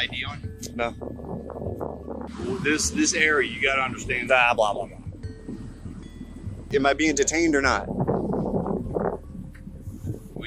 ID on you? No. Well, this area, you got to understand. Blah, blah, blah, blah. Am I being detained or not? Well,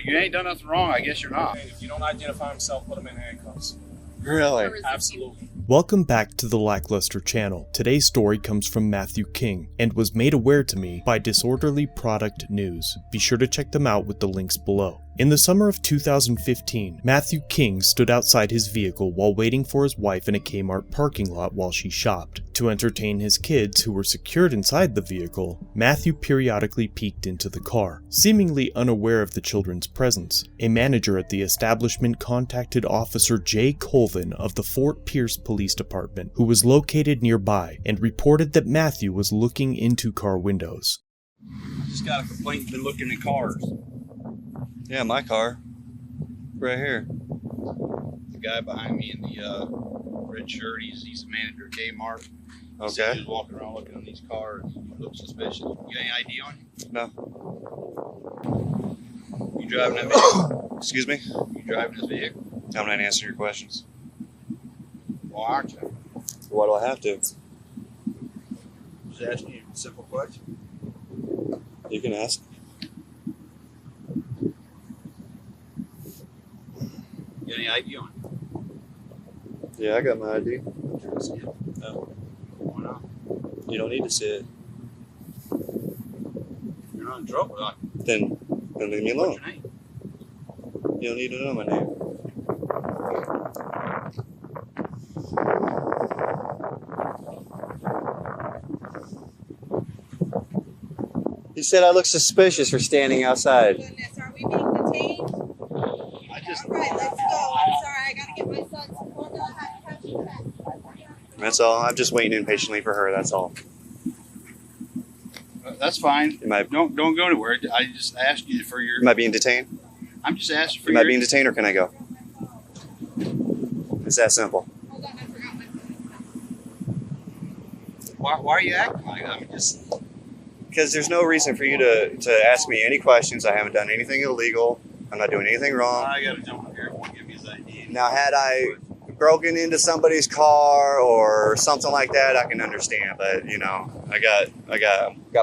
you ain't done nothing wrong. I guess you're not. If you don't identify himself, put him in handcuffs. Really? Absolutely. Welcome back to the LackLuster channel. Today's story comes from Matthew King and was made aware to me by Disorderly Product News. Be sure to check them out with the links below. In the summer of 2015, Matthew King stood outside his vehicle while waiting for his wife in a Kmart parking lot while she shopped. To entertain his kids who were secured inside the vehicle, Matthew periodically peeked into the car, seemingly unaware of the children's presence. A manager at the establishment contacted Officer Jay Colvin of the Fort Pierce Police Department, who was located nearby, and reported that Matthew was looking into car windows. Just got a complaint. You've been looking at cars. Yeah, my car. Right here. The guy behind me in the red shirt, he's the manager at Kmart. He said Okay. he was walking around looking at these cars. You look suspicious. You got any ID on you? No. You driving that vehicle? Excuse me? You driving this vehicle? I'm not answering your questions. Why aren't you? Why do I have to? Just asking you a simple question. You can ask. You got any ID on you? Yeah, I got my ID. No. Why not? You don't need to see it. You're not in trouble. Then leave me alone. What's your name? You don't need to know my name. He said I look suspicious for standing outside. Goodness, are we being detained? I just. All right, let's go. I'm sorry, I gotta get my son some water. I have to catch you back. That's all. I'm just waiting impatiently for her. That's all. That's fine. Am I Don't go anywhere. I just asked you for your. am I being detained? I'm just asking for Am your. I being detained or can I go? It's that simple. Hold on, I forgot my phone. Why are you acting like that? I mean, just. Because there's no reason for you to ask me any questions. I haven't done anything illegal. I'm not doing anything wrong. I gotta jump up here. Won't give me his ID. Now, had I broken into somebody's car or something like that, I can understand. But you know, I got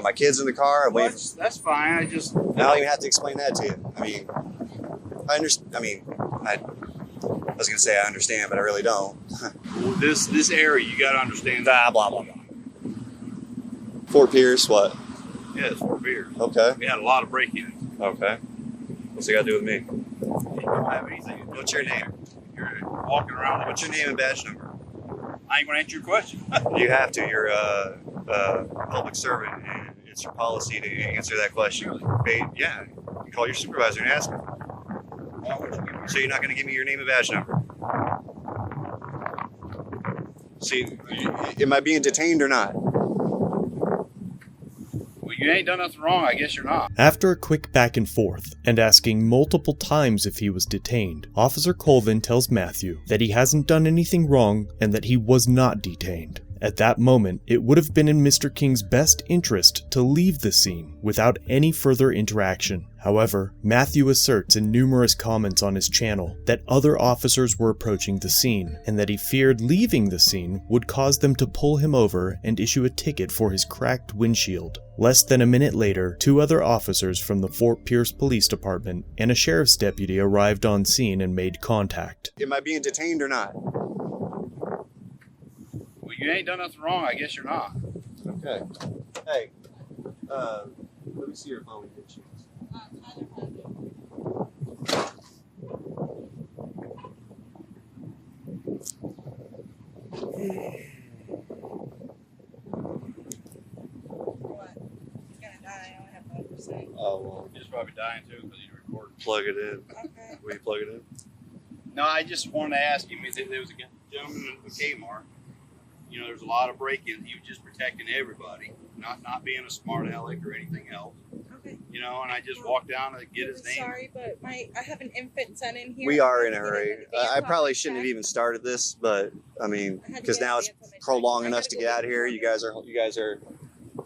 my kids in the car. I'm Well, waiting. that's fine. I just. I don't even have to explain that to you. I mean, I understand. I was gonna say I understand, but I really don't. This area, you gotta understand. Blah blah blah blah. Fort Pierce, what? Yeah, it's for beer. Okay. We had a lot of break-ins. Okay. What's it got to do with me? You don't have anything. What's your name? You're walking around. What's your name and badge number? I ain't gonna answer your question. You have to. You're a public servant, and it's your policy to answer that question. Yeah. You call your supervisor and ask him. Why would you give me So you're not going to give me your name and badge number? See, am I being detained or not? Well, you ain't done nothing wrong. I guess you're not. After a quick back and forth, and asking multiple times if he was detained, Officer Colvin tells Matthew that he hasn't done anything wrong and that he was not detained. At that moment, it would have been in Mr. King's best interest to leave the scene without any further interaction. However, Matthew asserts in numerous comments on his channel that other officers were approaching the scene, and that he feared leaving the scene would cause them to pull him over and issue a ticket for his cracked windshield. Less than a minute later, 2 other officers from the Fort Pierce Police Department and a sheriff's deputy arrived on scene and made contact. Am I being detained or not? Well, you ain't done nothing wrong. I guess you're not. Okay. Hey, let me see your phone. What? He's gonna die. I only have 1%. Oh, well, He's probably dying too because he's recording. plug it in. Okay. Will you plug it in? No, I just wanted to ask you. There was a gentleman at Kmart. You know, there's a lot of break-ins. He was just protecting everybody, not being a smart aleck or anything else. Okay. You know, and I just walked down to get his name. Sorry, but I have an infant son in here. We are in a I'm gonna hurry. get an I advance probably off shouldn't have the even started this, but I mean, I had to because get now an it's advance on my prolonging check. us to get out of here. You guys are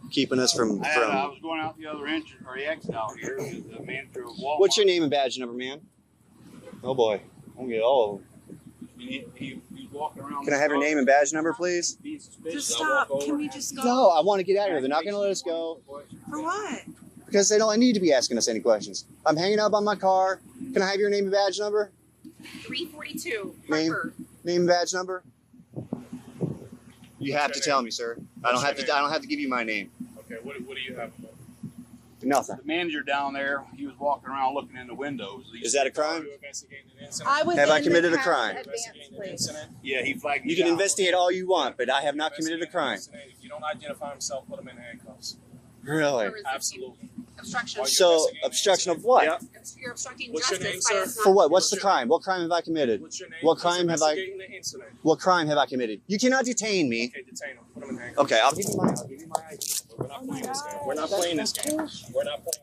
keeping us from. I was going out the other entrance or the exit out here. The manager of Walmart. What's your name and badge number, man? Oh boy, I'm gonna get all of them. He was walking around. Can I have your name and badge number, please? Being suspicious. Just I walk stop. over. Can we just go? No, I want to get out of here. They're not going to let us go For what? because they don't need to be asking us any questions. I'm hanging up on my car. Can I have your name and badge number? 342. Name? Harper. Name and badge number? You have to your tell name? me, sir. I What's don't have your to. name? I don't have to give you my name. Okay, what do you have? Nothing. The manager down there, he was walking around looking in the windows. Is that a Are crime? you investigating an incident? I was Have I in committed the a crime? Advance, Investigating an please. incident? Yeah, he flagged me You can down. investigate all you want, but I have not committed a crime. Investigating an incident. If you don't identify himself, put him in handcuffs. Really? For resisting Absolutely. Obstruction. Are you So investigating an obstruction of incident? what? Yep. You're obstructing What's your justice name, by sir? us not- For what? What's the crime? What crime have I committed? What's your name? What crime have I- Investigating the incident. What crime have I committed? You cannot detain me. Okay, detain him. Put him in handcuffs. Okay, I'll give you my ID. We're not playing this game. We're not playing this game. We're not playing this game.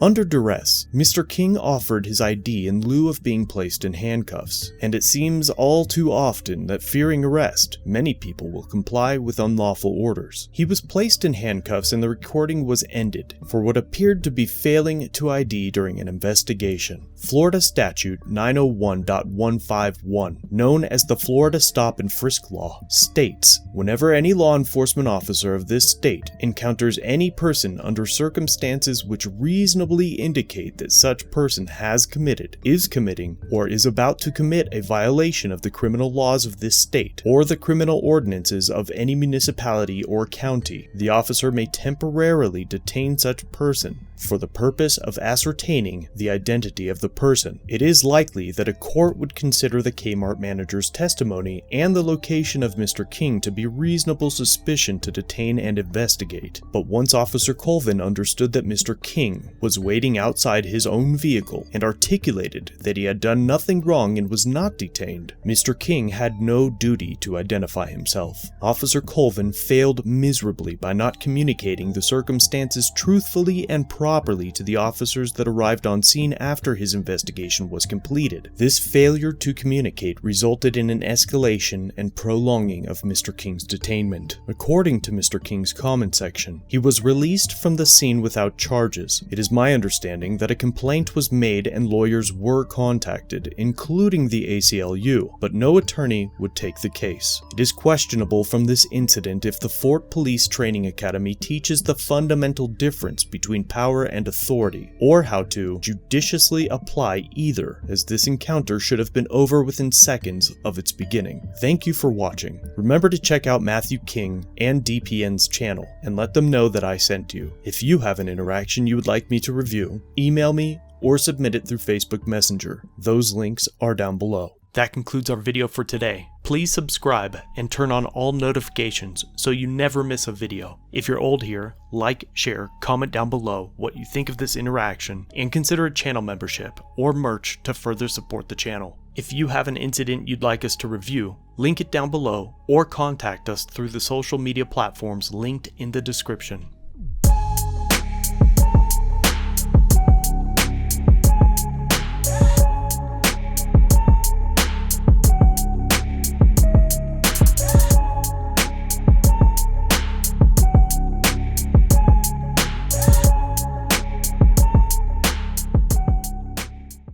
Under duress, Mr. King offered his ID in lieu of being placed in handcuffs, and it seems all too often that fearing arrest, many people will comply with unlawful orders. He was placed in handcuffs and the recording was ended for what appeared to be failing to ID during an investigation. Florida Statute 901.151, known as the Florida Stop and Frisk Law, states, whenever any law enforcement officer of this state encounters any person under circumstances which reasonably indicate that such person has committed, is committing, or is about to commit a violation of the criminal laws of this state, or the criminal ordinances of any municipality or county, the officer may temporarily detain such person for the purpose of ascertaining the identity of the person. It is likely that a court would consider the Kmart manager's testimony and the location of Mr. King to be reasonable suspicion to detain and investigate. But once Officer Colvin understood that Mr. King was waiting outside his own vehicle and articulated that he had done nothing wrong and was not detained, Mr. King had no duty to identify himself. Officer Colvin failed miserably by not communicating the circumstances truthfully and properly to the officers that arrived on scene after his investigation was completed. This failure to communicate resulted in an escalation and prolonging of Mr. King's detainment. According to Mr. King's comment section, he was released from the scene without charges. It is my understanding that a complaint was made and lawyers were contacted, including the ACLU, but no attorney would take the case. It is questionable from this incident if the Fort Police Training Academy teaches the fundamental difference between power and authority, or how to judiciously apply either, as this encounter should have been over within seconds of its beginning. Thank you for watching. Remember to check out Matthew King and DPN's channel, and let them know that I sent you. If you have an interaction you would like me to review, email me or submit it through Facebook Messenger. Those links are down below. That concludes our video for today. Please subscribe and turn on all notifications so you never miss a video. If you're old here, like, share, comment down below what you think of this interaction, and consider a channel membership or merch to further support the channel. If you have an incident you'd like us to review, link it down below or contact us through the social media platforms linked in the description.